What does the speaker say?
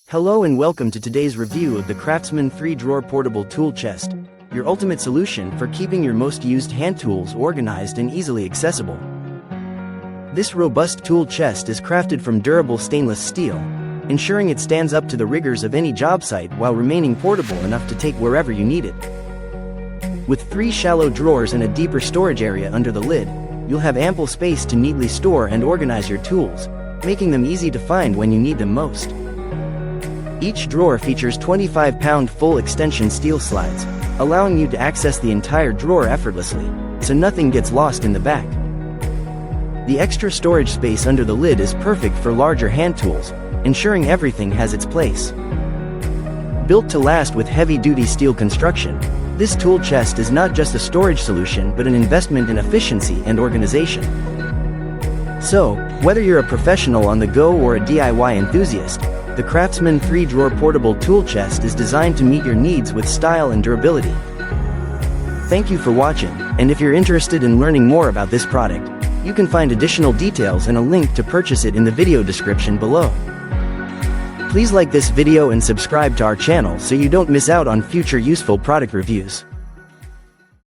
Hello and welcome to today's review of the CRAFTSMAN 3-drawer portable tool chest, your ultimate solution for keeping your most used hand tools organized and easily accessible. This robust tool chest is crafted from durable stainless steel, ensuring it stands up to the rigors of any job site while remaining portable enough to take wherever you need it. With 3 shallow drawers and a deeper storage area under the lid, you'll have ample space to neatly store and organize your tools, making them easy to find when you need them most. Each drawer features 25-pound full extension steel slides, allowing you to access the entire drawer effortlessly, so nothing gets lost in the back. The extra storage space under the lid is perfect for larger hand tools, ensuring everything has its place. Built to last with heavy-duty steel construction, this tool chest is not just a storage solution but an investment in efficiency and organization. So, whether you're a professional on the go or a DIY enthusiast, the CRAFTSMAN 3-drawer portable tool chest is designed to meet your needs with style and durability. Thank you for watching, and if you're interested in learning more about this product, you can find additional details and a link to purchase it in the video description below. Please like this video and subscribe to our channel so you don't miss out on future useful product reviews.